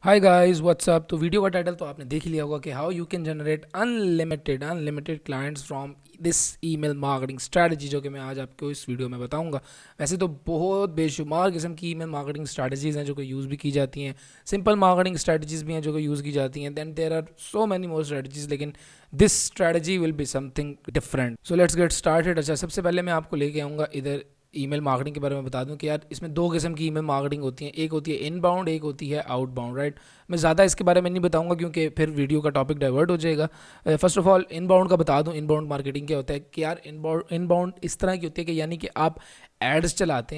Hi guys what's up. तो video का title तो आपने देख ही लिया होगा कि how you can generate unlimited clients from this email marketing strategy, जो कि मैं आज आपको इस वीडियो में बताऊंगा। वैसे तो बहुत बेशुमार किस्म की ईमेल मार्केटिंग स्ट्रैटेजीज़ हैं जो कि यूज़ भी की जाती हैं, सिंपल मार्केटिंग स्ट्रैटेजीज़ भी हैं जो कि यूज़ की जाती हैं, then there are so many more strategies, लेकिन this strategy will be something different. So let's get started. अच्छा, सबसे पहले मैं आपको लेके आऊँगा इधर ईमेल मार्केटिंग के बारे में बता दूं कि यार इसमें दो किस्म की ईमेल मार्केटिंग होती है, एक होती है इनबाउंड, एक होती है आउटबाउंड, राइट। मैं ज़्यादा इसके बारे में नहीं बताऊंगा क्योंकि फिर वीडियो का टॉपिक डाइवर्ट हो जाएगा। फर्स्ट ऑफ ऑल इनबाउंड का बता दूं, इनबाउंड मार्केटिंग क्या होता है कि यार इनबाउंड इस तरह की होती है कि यानी कि आप एड्स चलाते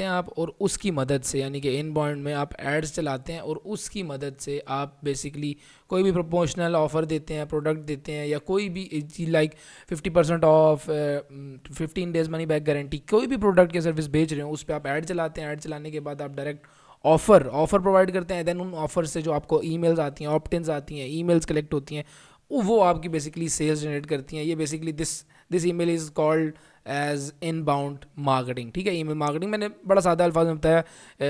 हैं आप, और उसकी मदद से, यानी कि इनबाउंड में आप एड्स चलाते हैं और उसकी मदद से आप बेसिकली कोई भी प्रमोशनल ऑफ़र देते हैं, प्रोडक्ट देते हैं, या कोई भी चीज़ like 50% off, 15 days money back guarantee, कोई भी प्रोडक्ट या सर्विस बेच रहे हो उस पर आप ऐड चलाते हैं। ऐड चलाने के बाद आप डायरेक्ट ऑफ़र प्रोवाइड करते हैं। देन उन ऑफ़र से जो आपको ईमेल्स आती हैं, ऑप्ट-इन्स आती हैं, ईमेल्स कलेक्ट होती हैं, वो आपकी बेसिकली सेल्स जनरेट करती हैं। ये basically this email is called as inbound marketing. ठीक है, ईमेल मार्केटिंग मैंने बड़ा सादा अल्फाज में बताया,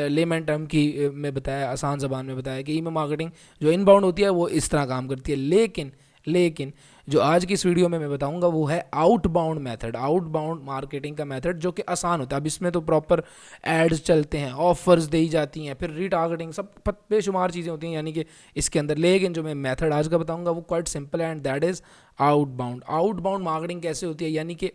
लेमन टर्म की में बताया, आसान ज़बान में बताया कि ईमेल मार्केटिंग जो इनबाउंड होती है वो इस तरह काम करती है। लेकिन जो आज की इस वीडियो में मैं बताऊंगा वो है आउटबाउंड मेथड, आउटबाउंड मार्केटिंग का मेथड, जो कि आसान होता है। अब इसमें तो प्रॉपर एड्स चलते हैं, ऑफर्स दी जाती हैं, फिर रीटारगेटिंग, सब बेशुमार चीज़ें होती हैं यानी कि इसके अंदर। लेकिन जो मैं मेथड आज का बताऊंगा वो क्वाइट सिंपल है, and that is outbound marketing कैसे होती है, यानी कि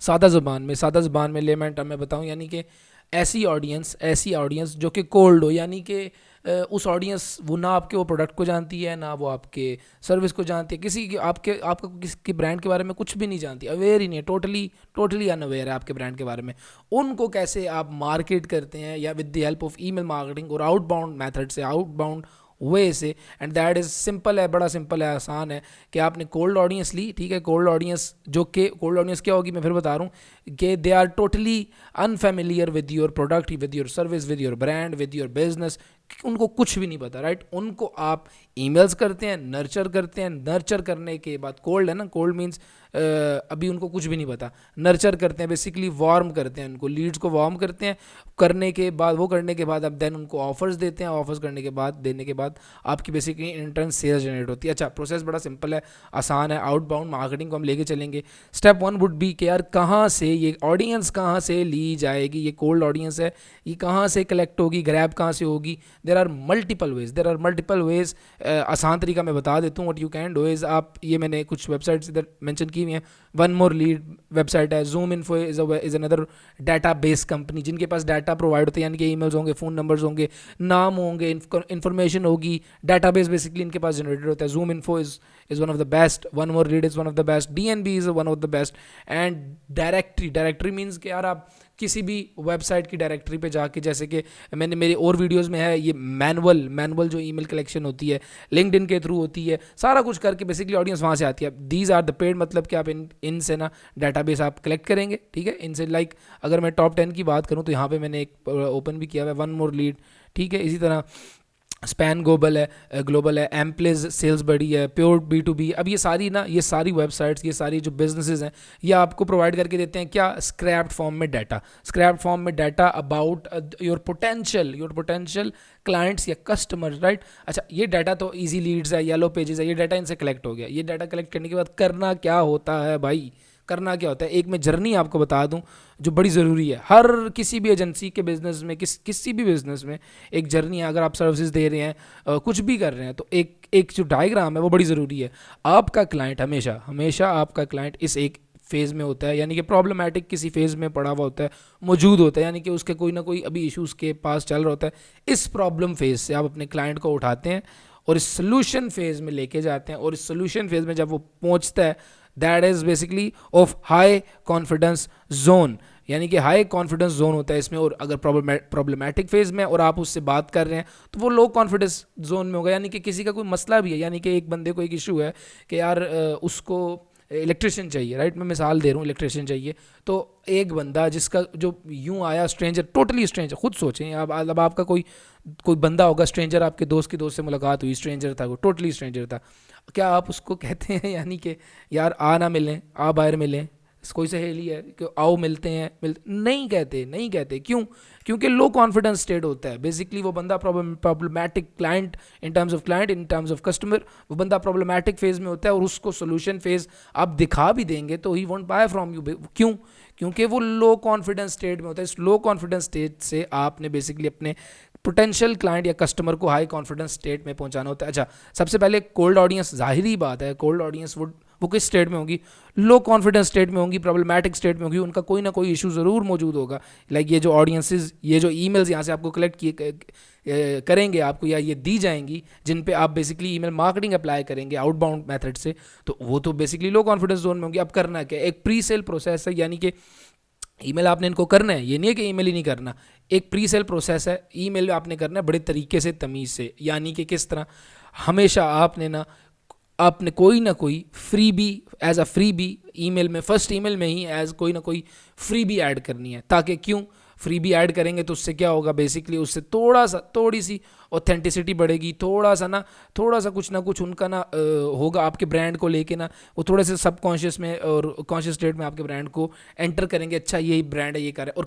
सादा ज़बान में लेमन टर्म में बताऊं, यानी कि ऐसी ऑडियंस जो कि कोल्ड हो, यानी कि उस ऑडियंस वो ना आपके वो प्रोडक्ट को जानती है, ना वो आपके सर्विस को जानती है, किसी की आपका किसी के ब्रांड के बारे में कुछ भी नहीं जानती, अवेयर ही नहीं है, टोटली अनअवेयर है आपके ब्रांड के बारे में। उनको कैसे आप मार्केट करते हैं, या with the help of email marketing और आउटबाउंड मेथड से, आउटबाउंड वे से। एंड दैट इज़ सिंपल है, बड़ा सिंपल है, आसान है कि आपने कोल्ड ऑडियंस ली। ठीक है, कोल्ड ऑडियंस कोल्ड ऑडियंस क्या होगी मैं फिर बता रहा हूँ कि they are totally unfamiliar with your product, with your service, with your brand, with your business. उनको कुछ भी नहीं पता, राइट। उनको आप ईमेल्स करते हैं, नर्चर करने के बाद, कोल्ड है ना, कोल्ड मीन्स अभी उनको कुछ भी नहीं पता, नर्चर करते हैं, बेसिकली वार्म करते हैं उनको, लीड्स को वार्म करते हैं। करने के बाद अब देन उनको ऑफर्स देते हैं, ऑफर्स देने के बाद आपकी बेसिकली इंटर्न सेल्स जनरेट होती है। अच्छा, प्रोसेस बड़ा सिंपल है, आसान है। आउटबाउंड मार्केटिंग को हम लेके चलेंगे। स्टेप 1 वुड बी कि यार कहाँ से ये ऑडियंस कहाँ से ली जाएगी, ये कोल्ड ऑडियंस है, ये कहाँ से कलेक्ट होगी, ग्रैब कहाँ से होगी। There are multiple ways. आसान तरीका मैं बता देता हूँ। What you can do is, आप ये मैंने कुछ वेबसाइट्स इधर मेंशन की हुई हैं। वन मोर लीड वेबसाइट है, zoom info is another data base company, जिनके पास डाटा प्रोवाइड होते हैं, यानी कि ईमेल्स होंगे, फ़ोन नंबर्स होंगे, नाम होंगे, इन्फॉर्मेशन होगी, डाटाबेस बेसिकली इनके पास जनरेटेड होता है। Zoom info is one of the best, one more lead is one of the best, DNB is one of the best. And directory means कि यार आप किसी भी वेबसाइट की डायरेक्टरी पे जाके, जैसे कि मैंने मेरे और वीडियोस में है, ये मैनुअल जो ईमेल कलेक्शन होती है लिंक्डइन के थ्रू होती है, सारा कुछ करके बेसिकली ऑडियंस वहाँ से आती है। दीज आर द पेड, मतलब कि आप इनसे ना डाटाबेस आप कलेक्ट करेंगे। ठीक है, इनसे लाइक अगर मैं टॉप 10 की बात करूँ तो यहाँ पे मैंने एक ओपन भी किया हुआ है, वन मोर लीड। ठीक है, इसी तरह स्पैन ग्लोबल है, एम्प्लेज सेल्स बड़ी है, प्योर B2B। अब ये सारी वेबसाइट्स, ये सारी जो बिजनेसेस हैं, ये आपको प्रोवाइड करके देते हैं क्या, स्क्रैप्ड फॉर्म में data about your potential clients या कस्टमर, राइट। अच्छा, ये डाटा तो इजी लीड्स है, येलो पेजेस है, ये डाटा इनसे कलेक्ट हो गया। ये डाटा कलेक्ट करने के बाद करना क्या होता है भाई, करना क्या होता है, एक मैं जर्नी आपको बता दूं जो बड़ी ज़रूरी है हर किसी भी एजेंसी के बिजनेस में, किसी भी बिजनेस में एक जर्नी है। अगर आप सर्विसेज दे रहे हैं, कुछ भी कर रहे हैं, तो एक जो डायग्राम है वो बड़ी ज़रूरी है। आपका क्लाइंट हमेशा आपका क्लाइंट इस एक फेज़ में होता है, यानी कि प्रॉब्लमैटिक किसी फेज़ में पड़ा हुआ होता है, मौजूद होता है, यानी कि उसके कोई ना कोई अभी इशूज़ के पास चल रहा होता है। इस प्रॉब्लम फेज़ से आप अपने क्लाइंट को उठाते हैं और इस सोल्यूशन फेज़ में लेके जाते हैं, और इस सोल्यूशन फेज़ में जब वो पहुंचता है, that is basically of high confidence zone, यानी कि हाई कॉन्फिडेंस जोन होता है इसमें। और अगर प्रॉब्लमैटिक फेज में और आप उससे बात कर रहे हैं तो वो लो कॉन्फिडेंस जोन में होगा, यानी कि किसी का कोई मसला भी है, यानी कि एक बंदे को एक इशू है कि यार उसको इलेक्ट्रिशियन चाहिए, राइट। मैं मिसाल दे रहा हूँ, इलेक्ट्रिशियन चाहिए। तो एक बंदा जिसका जो यूं आया, स्ट्रेंजर, टोटली स्ट्रेंजर, खुद सोचें अब आपका कोई बंदा होगा स्ट्रेंजर, आपके दोस्त की दोस्त से मुलाकात हुई, स्ट्रेंजर था, वो टोटली स्ट्रेंजर था, क्या आप उसको कहते हैं यानी कि यार आ ना मिलें, आ बाहर मिलें, कोई सहेली है कि आओ मिलते हैं, नहीं कहते क्यों? क्योंकि लो कॉन्फिडेंस स्टेट होता है बेसिकली। वो बंदा problematic client in terms of customer, वो बंदा प्रॉब्लमैटिक फेज में होता है और उसको सोल्यूशन फेज आप दिखा भी देंगे तो he won't buy from you. क्यों? क्योंकि वो लो कॉन्फिडेंस स्टेट में होता है। इस लो कॉन्फिडेंस स्टेट से आपने बेसिकली अपने पोटेंशियल क्लाइंट या कस्टमर को हाई कॉन्फिडेंस स्टेट में पहुंचाना होता है। अच्छा, सबसे पहले कोल्ड ऑडियंस, जाहिर बात है कोल्ड ऑडियंस वो किस स्टेट में होगी? लो कॉन्फिडेंस स्टेट में होंगी, प्रॉब्लमैटिक स्टेट में होगी, उनका कोई ना कोई इशू ज़रूर मौजूद होगा। लाइक ये जो ऑडियंसेस, ये जो ईमेल्स यहाँ से आपको कलेक्ट किए करेंगे आपको, या ये दी जाएंगी जिन पे आप बेसिकली ईमेल मार्केटिंग अप्लाई करेंगे आउटबाउंड मेथड से, तो वो तो बेसिकली लो कॉन्फिडेंस जोन में होंगी। अब करना क्या? एक प्री सेल प्रोसेस है, यानी कि ईमेल आपने इनको करना है, ये नहीं है कि ईमेल ही नहीं करना। एक प्री सेल प्रोसेस है, ईमेल आपने करना है बड़े तरीके से, तमीज़ से। यानी कि किस तरह? हमेशा आपने कोई ना कोई freebie, as a freebie email में, फर्स्ट ईमेल में ही एज कोई ना कोई फ्री बी ऐड करनी है। ताकि क्यों? फ्री बी ऐड करेंगे तो उससे क्या होगा? बेसिकली उससे थोड़ी सी ऑथेंटिसिटी बढ़ेगी, थोड़ा सा कुछ ना कुछ उनका होगा आपके ब्रांड को लेके वो थोड़े से सबकॉन्शियस में और कॉन्शियस स्टेट में आपके ब्रांड को एंटर करेंगे। अच्छा, यही ब्रांड है, ये कर रहा है। और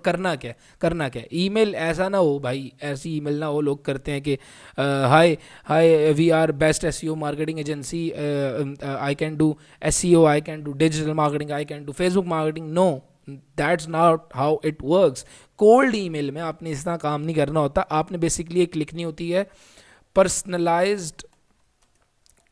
करना क्या? ईमेल ऐसा ना हो भाई, ऐसी ईमेल ना हो लोग करते हैं कि hi we are best SEO marketing agency, I can do SEO, I can do digital marketing, I can do Facebook marketing. No, that's not how it works. Cold email में आपने इस तरह काम नहीं करना होता। आपने बेसिकली एक लिखनी होती है पर्सनलाइज्ड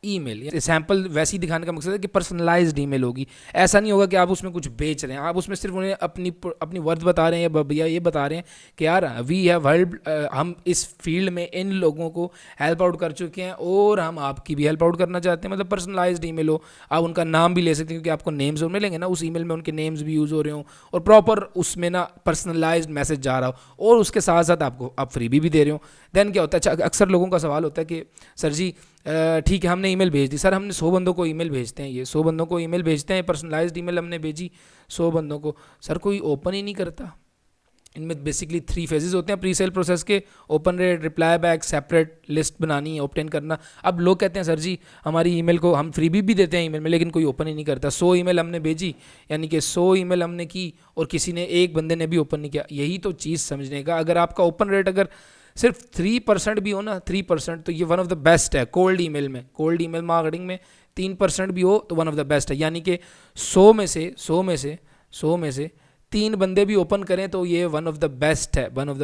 ईमेल। सैंपल वैसे ही दिखाने का मकसद है कि पर्सनलाइज्ड ईमेल होगी। ऐसा नहीं होगा कि आप उसमें कुछ बेच रहे हैं, आप उसमें सिर्फ उन्हें अपनी वर्थ बता रहे हैं, भैया ये बता रहे हैं कि यार वी हैव हेल्प, हम इस फील्ड में इन लोगों को हेल्प आउट कर चुके हैं और हम आपकी भी हेल्प आउट करना चाहते हैं। मतलब पर्सनलाइज्ड ईमेल हो, आप उनका नाम भी ले सकते हैं क्योंकि आपको नेम्स मिलेंगे ना उस ईमेल में, उनके नेम्स भी यूज़ हो रहे हो और प्रॉपर उसमें पर्सनलाइज्ड मैसेज जा रहा हो और उसके साथ साथ आप फ्री भी दे रहे हो। देन क्या होता है? अच्छा, अक्सर लोगों का सवाल होता है कि सर जी ठीक है हमने ईमेल भेज दी, सर हमने 100 बंदों को ईमेल भेजते हैं, ये 100 बंदों को ईमेल भेजते हैं, पर्सनलाइज्ड ईमेल हमने भेजी 100 बंदों को, सर कोई ओपन ही नहीं करता। इनमें बेसिकली 3 फेजेस होते हैं प्री सेल प्रोसेस के: open rate, reply back, separate list बनानी है, ऑब्टेन करना। अब लोग कहते हैं सर जी हमारी ईमेल को हम फ्री भी देते हैं ईमेल में, लेकिन कोई ओपन ही नहीं करता। 100 ईमेल हमने भेजी, यानी कि 100 ईमेल हमने की और किसी ने, एक बंदे ने भी ओपन नहीं किया। यही तो चीज़ समझने का। अगर आपका ओपन रेट अगर सिर्फ 3% भी हो ना, 3%, तो ये वन ऑफ द बेस्ट है कोल्ड ईमेल में। कोल्ड ईमेल मार्केटिंग में 3% भी हो तो वन ऑफ द बेस्ट है। यानी कि 100 में से 3 बंदे भी ओपन करें तो ये वन ऑफ द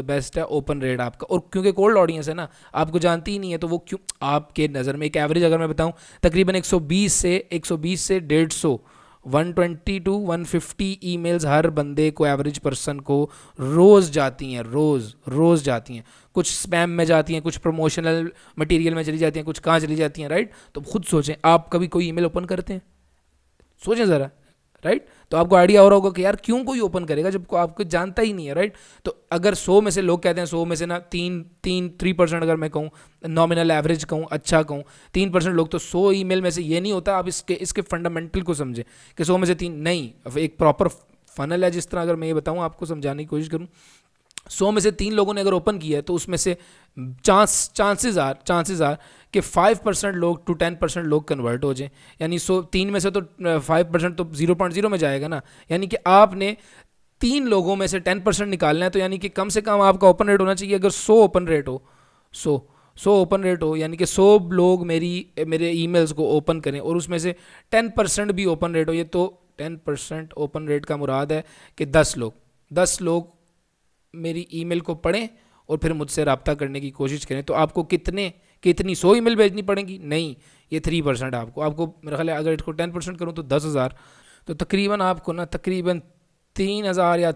बेस्ट है ओपन रेट आपका। और क्योंकि कोल्ड ऑडियंस है ना, आपको जानती ही नहीं है, तो वो क्यों आपके नज़र में एक एवरेज अगर मैं बताऊं तकरीबन 120 से 150 120 टू 150 ईमेल्स हर बंदे को, एवरेज पर्सन को रोज़ जाती हैं, रोज़ जाती हैं। कुछ स्पैम में जाती हैं, कुछ प्रमोशनल मटेरियल में चली जाती हैं, कुछ कहाँ चली जाती हैं, राइट? तो खुद सोचें, आप कभी कोई ईमेल ओपन करते हैं? सोचें ज़रा, राइट? तो आपको आइडिया हो रहा होगा कि यार क्यों कोई ओपन करेगा जब आपको जानता ही नहीं है, राइट? तो अगर 100 में से लोग कहते हैं, 100 में से ना 3% अगर मैं कहूँ, नॉमिनल एवरेज कहूँ, अच्छा कहूँ 3% लोग, तो 100 ईमेल में से ये नहीं होता। आप इसके फंडामेंटल को समझें कि 100 में से 3 नहीं, एक प्रॉपर फनल है। जिस तरह अगर मैं ये बताऊँ, आपको समझाने की कोशिश करूँ, 100 में से 3 लोगों ने अगर ओपन किया है तो उसमें से चांसेस आर कि 5% लोग टू 10% लोग कन्वर्ट हो जाएं। यानी 3 में से तो 5% तो 0.0 में जाएगा ना। यानी कि आपने 3 लोगों में से 10% निकालना है, तो यानी कि कम से कम आपका ओपन रेट होना चाहिए। अगर 100 ओपन रेट हो, 100 ओपन रेट हो, यानी कि 100 लोग मेरे ईमेल्स को ओपन करें और उसमें से 10% भी ओपन रेट हो, ये तो 10% ओपन रेट का मुराद है कि 10 लोग मेरी ईमेल को पढ़ें और फिर मुझसे रब्ता करने की कोशिश करें। तो आपको कितनी 100 ईमेल भेजनी पड़ेंगी? नहीं, ये 3% आपको मेरा ख्याल है अगर इसको 10% करूँ तो 10,000, तो तकरीबन आपको ना तकरीबन 3,000 या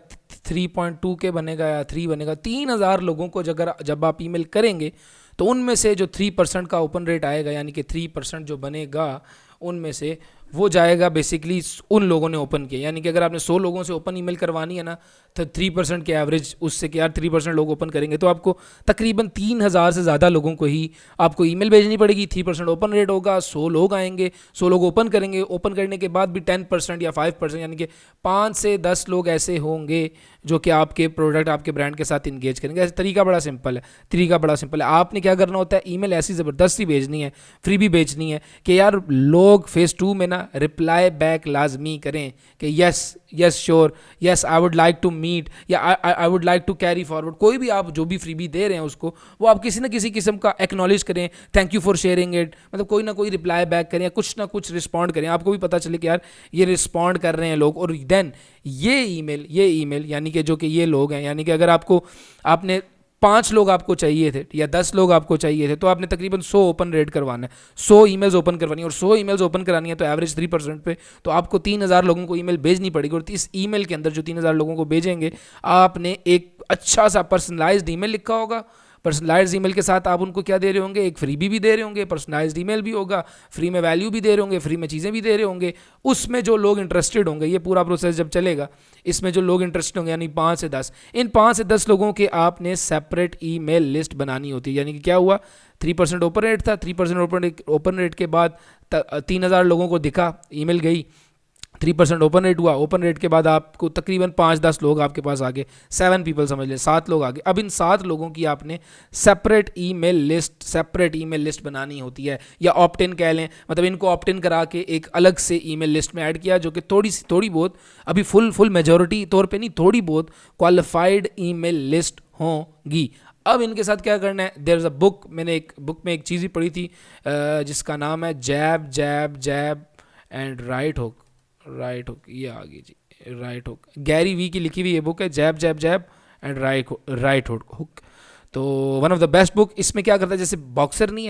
3.2 के बनेगा या 3 बनेगा। 3,000 लोगों को जब आप ईमेल करेंगे तो उनमें से जो 3% का ओपन रेट आएगा, यानी कि 3% जो बनेगा उनमें से वो जाएगा बेसिकली उन लोगों ने ओपन किया। यानी कि अगर आपने 100 लोगों से ओपन ईमेल करवानी है ना, तो 3% के एवरेज उससे कि यार 3% लोग ओपन करेंगे, तो आपको तकरीबन 3,000 से ज़्यादा लोगों को ही आपको ईमेल भेजनी पड़ेगी। 3% ओपन रेट होगा, 100 लोग आएंगे, 100 लोग ओपन करेंगे, ओपन करने के बाद भी 10% या 5% यानी कि 5 से 10 लोग ऐसे होंगे जो कि आपके प्रोडक्ट, आपके ब्रांड के साथ इंगेज करेंगे। ऐसे तरीका बड़ा सिंपल है, तरीका बड़ा सिंपल है। आपने क्या करना होता है, ईमेल ऐसी ज़बरदस्ती भेजनी है, फ्री भी बेचनी है कि यार लोग फेज़ 2 में ना रिप्लाई बैक लाजमी करें कि yes yes sure, yes I would like to meet, या I would like to carry forward. कोई भी आप जो भी फ्रीबी दे रहे हैं उसको, वो आप किसी ना किसी किस्म का एक्नॉलेज करें, thank you for sharing it, मतलब कोई ना कोई रिप्लाई बैक करें या कुछ ना कुछ रिस्पॉन्ड करें, आपको भी पता चले कि यार ये रिस्पॉन्ड कर रहे हैं लोग। और देन ये ईमेल यानी कि जो कि ये लोग हैं, यानी कि अगर आपने 5 लोग आपको चाहिए थे या 10 लोग आपको चाहिए थे, तो आपने तकरीबन 100 ओपन रेट करवाना है, 100 ईमेल्स ओपन करवानी है, और 100 ईमेल्स ओपन करानी है तो एवरेज 3% पे, तो आपको 3,000 लोगों को ईमेल भेजनी पड़ेगी। और इस ईमेल के अंदर जो 3,000 लोगों को भेजेंगे, आपने एक अच्छा सा पर्सनलाइज्ड ईमेल लिखा होगा। पर्सनलाइज्ड ईमेल के साथ आप उनको क्या दे रहे होंगे, एक फ्रीबी भी दे रहे होंगे, पर्सनलाइज्ड ईमेल भी होगा, फ्री में वैल्यू भी दे रहे होंगे, फ्री में चीज़ें भी दे रहे होंगे। उसमें जो लोग इंटरेस्टेड होंगे, ये पूरा प्रोसेस जब चलेगा, इसमें जो लोग इंटरेस्टेड होंगे यानी 5 से 10, इन 5 से 10 लोगों के आपने सेपरेट ईमेल लिस्ट बनानी होती है। यानी कि क्या हुआ, 3% ओपन रेट था, 3% ओपन रेट के बाद 3,000 लोगों को दिखा, ईमेल गई, 3% ओपन रेट हुआ, ओपन रेट के बाद आपको तकरीबन 5-10 लोग आपके पास आगे, 7 पीपल समझ लें, 7 लोग आगे। अब इन 7 लोगों की आपने सेपरेट ईमेल लिस्ट बनानी होती है, या ऑप्ट इन कह लें, मतलब इनको ऑप्ट इन करा के एक अलग से ईमेल लिस्ट में ऐड किया, जो कि थोड़ी बहुत, अभी फुल मेजॉरिटी तौर पे नहीं, थोड़ी बहुत क्वालिफाइड ईमेल लिस्ट होंगी। अब इनके साथ क्या करना है, देयर इज़ अ बुक, मैंने एक बुक में एक चीज़ ही पढ़ी थी जिसका नाम है जैब जैब जैब एंड राइट हुक, ये आ गई जी, राइट हुक, गैरी वी की लिखी हुई ये बुक है, जैब जैब जैब एंड राइट हुक। तो one of the best book. इसमें क्या करता है, जैसे बॉक्सर नहीं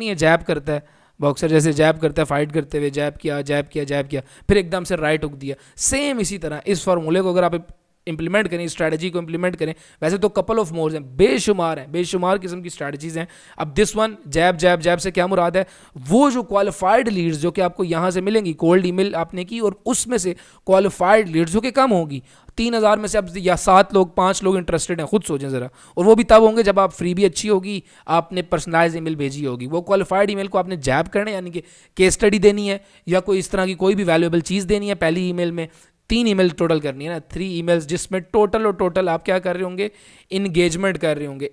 है, जैब करता है, बॉक्सर जैसे जैब करता है, फाइट करते हुए जैब किया, फिर एकदम से राइट हुक दिया। सेम इसी तरह इस फार्मूले को अगर आप इंप्लीमेंट करें, स्ट्रैटेजी को इंप्लीमेंट करें, वैसे तो कपल ऑफ मोर्स हैं, बेशुमार किस्म की स्ट्रैटेजीज हैं। अब दिस वन जैब से क्या मुराद है, वो जो क्वालिफाइड लीड्स जो कि आपको यहाँ से मिलेंगी, कोल्ड ईमेल आपने की और उसमें से क्वालिफाइड लीड्स जो कि कम होगी, 3,000 में से अब या 7 लोग 5 लोग इंटरेस्टेड हैं, खुद सोचें ज़रा, और वो भी तब होंगे जब आप फ्री भी अच्छी होगी, आपने पर्सनलाइज ईमेल भेजी होगी। वो क्वालिफाइड ईमेल को आपने जैब करना है, यानी कि केस स्टडी देनी है या कोई इस तरह की कोई भी वैल्यूएबल चीज़ देनी है पहली ईमेल में। 3 ईमेल टोटल करनी है ना, 3 ईमेल्स, जिसमें टोटल आप क्या कर रहे होंगे, इंगेजमेंट कर रहे होंगे,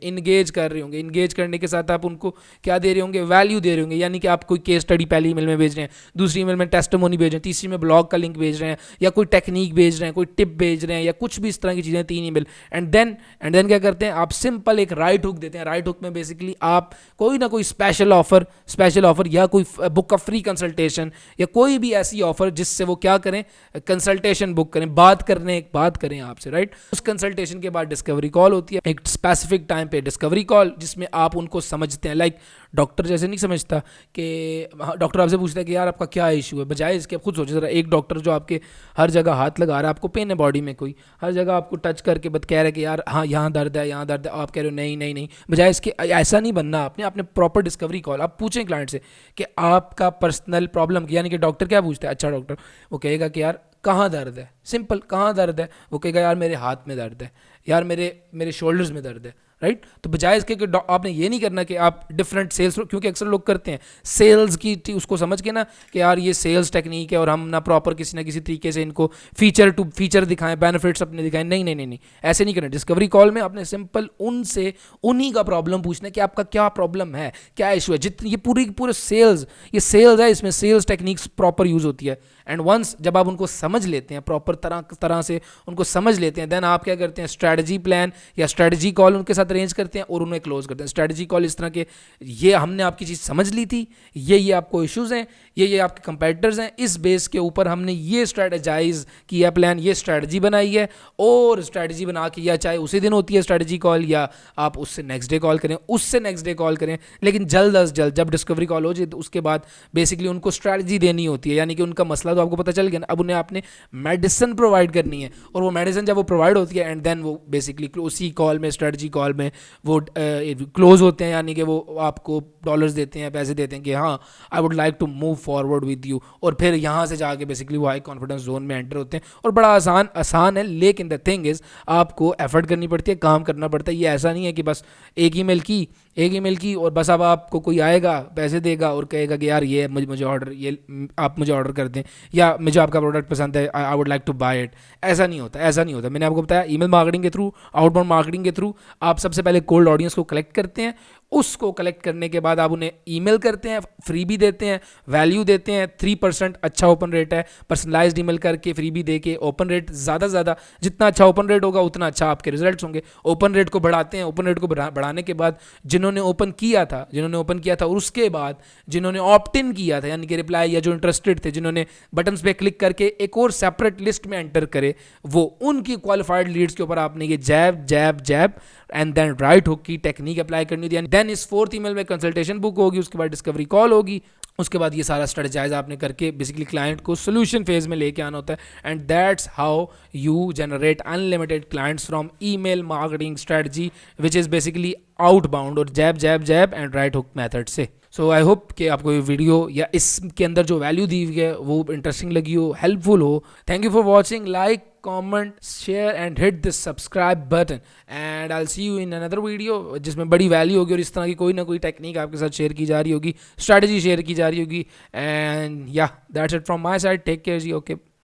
इंगेज करने के साथ आप उनको क्या दे रहे होंगे, वैल्यू दे रहे होंगे। यानी कि आप कोई केस स्टडी पहली ईमेल में भेज रहे हैं, दूसरी ईमेल में टेस्टिमोनी भेज रहे हैं, तीसरी में ब्लॉग का लिंक भेज रहे हैं, या कोई टेक्निक भेज रहे हैं, कोई टिप भेज रहे हैं, या कुछ भी इस तरह की चीज़ें, 3 ईमेल। एंड देन क्या करते हैं, आप सिंपल एक राइट हुक देते हैं। राइट हुक में बेसिकली आप कोई ना कोई स्पेशल ऑफर या कोई बुक का फ्री कंसल्टेशन या कोई भी ऐसी ऑफर जिससे वो क्या करें, कंसल्टेशन बुक करें, बात करें आपसे, राइट। उस कंसल्टेशन के बाद डिस्कवरी कॉल होती है, एक स्पेसिफिक टाइम पे डिस्कवरी कॉल, जिसमें आप उनको समझते हैं। लाइक डॉक्टर जैसे नहीं समझता कि डॉक्टर आपसे पूछता है कि यार आपका क्या इशू है, बजाय इसके आप खुद सोचें ज़रा, एक डॉक्टर जो आपके हर जगह हाथ लगा रहा है, आपको पेन है बॉडी में कोई, हर जगह आपको टच करके कह रहा है कि यार हाँ यहाँ दर्द है, आप कह रहे हो नहीं, बजाय इसके ऐसा नहीं बनना। आपने प्रॉपर डिस्कवरी कॉल, आप पूछें क्लाइंट से कि आपका पर्सनल प्रॉब्लम, यानी कि डॉक्टर क्या पूछता है, अच्छा डॉक्टर वो कहेगा कि यार कहाँ दर्द है, सिंपल कहाँ दर्द है, वो कहेगा यार मेरे हाथ में दर्द है, यार मेरे शोल्डर्स में दर्द है, राइट। तो बजाय इसके कि आपने ये नहीं करना कि आप डिफरेंट सेल्स, क्योंकि अक्सर लोग करते हैं सेल्स की उसको समझ के ना कि यार ये सेल्स टेक्निक है और हम ना प्रॉपर किसी ना किसी तरीके से इनको फीचर दिखाएं, बेनिफिट्स अपने दिखाएं। नहीं, ऐसे नहीं करना। डिस्कवरी कॉल में आपने सिंपल उनसे उन्हीं का प्रॉब्लम पूछना है कि आपका क्या प्रॉब्लम है, क्या इशू है। जितनी ये पूरे सेल्स है, इसमें सेल्स टेक्निक्स प्रॉपर यूज़ होती है। एंड वंस जब आप उनको समझ लेते हैं, प्रॉपर तरह से उनको समझ लेते हैं, देन आप क्या करते हैं, स्ट्रैटेजी प्लान या स्ट्रैटेजी कॉल उनके साथ अरेंज करते हैं और उन्हें क्लोज करते हैं। स्ट्रैटेजी कॉल इस तरह के, ये हमने आपकी चीज़ समझ ली थी, ये आपको इश्यूज़ हैं, ये आपके कंपेटिटर्स हैं, इस बेस के ऊपर हमने ये स्ट्रैटेजाइज किया प्लान, ये स्ट्रैटेजी बनाई है, और स्ट्रैटेजी बना के या चाहे उसी दिन होती है स्ट्रैटेजी कॉल या आप उससे नेक्स्ट डे कॉल करें, लेकिन जल्द अज जल्द जब डिस्कवरी कॉल हो जाए तो उसके बाद बेसिकली उनको स्ट्रैटेजी देनी होती है। यानी कि उनका मसला तो आपको पता चल गया ना। अब उन्हें आपने मेडिसिन प्रोवाइड करनी है, और वो मेडिसिन जब वो प्रोवाइड होती है एंड देन वो बेसिकली उसी कॉल में, स्ट्रेटजी कॉल में वो क्लोज होते हैं, यानी कि वो आपको डॉलर्स देते हैं, पैसे देते हैं कि हाँ I would like to move forward with you, और फिर यहाँ से जाके बेसिकली वो हाई कॉन्फिडेंस जोन में एंटर होते हैं। और बड़ा आसान है, लेकिन द थिंग इज़ आपको एफर्ट करनी पड़ती है, काम करना पड़ता है। ये ऐसा नहीं है कि बस एक ईमेल की और बस अब आपको कोई आएगा, पैसे देगा और कहेगा कि यार ये मुझे ऑर्डर, ये आप मुझे ऑर्डर कर दें, या मुझे आपका प्रोडक्ट पसंद है, I would like to buy it. ऐसा नहीं होता। मैंने आपको बताया, ईमेल मार्केटिंग के थ्रू, आउटबाउंड मार्केटिंग के थ्रू आप सबसे पहले कोल्ड ऑडियंस को कलेक्ट करते हैं। उसको कलेक्ट करने के बाद आप उन्हें ईमेल करते हैं, फ्री भी देते हैं, वैल्यू देते हैं। 3% अच्छा ओपन रेट है, पर्सनलाइज्ड ईमेल करके, फ्री भी दे के। ओपन रेट ज़्यादा जितना अच्छा ओपन रेट होगा उतना अच्छा आपके रिजल्ट्स होंगे। ओपन रेट को बढ़ाते हैं। ओपन रेट को बढ़ाने के बाद जिन्होंने ओपन किया था और उसके बाद जिन्होंने ऑप्ट इन किया था, यानी कि रिप्लाई, या जो इंटरेस्टेड थे, जिन्होंने बटन्स पे क्लिक करके एक और सेपरेट लिस्ट में एंटर करे, वो उनकी क्वालिफाइड लीड्स के ऊपर आपने ये जैब एंड देन राइट हुक की टेक्निक अप्लाई करनी होती है। देन इस 4th ईमेल में कंसल्टेशन बुक होगी, उसके बाद डिस्कवरी कॉल होगी, उसके बाद ये सारा स्ट्रेटजाइज आपने करके बेसिकली क्लाइंट को सोल्यूशन फेज में लेके आना होता है। And that's how you generate unlimited clients from email marketing strategy, which is basically outbound और जैब एंड राइट हुक मेथड से। सो आई होप कि आपको ये वीडियो या इसके अंदर जो वैल्यू दी हुई है वो इंटरेस्टिंग लगी हो, हेल्पफुल हो। Thank you for watching. Like, comment, share and hit this subscribe button and I'll see you in another video जिसमें बड़ी वैल्यू होगी और इस तरह की कोई ना कोई टेक्निक आपके साथ शेयर की जा रही होगी, स्ट्रैटेजी शेयर की जा रही होगी। And yeah that's it from my side. Take care जी। ओके।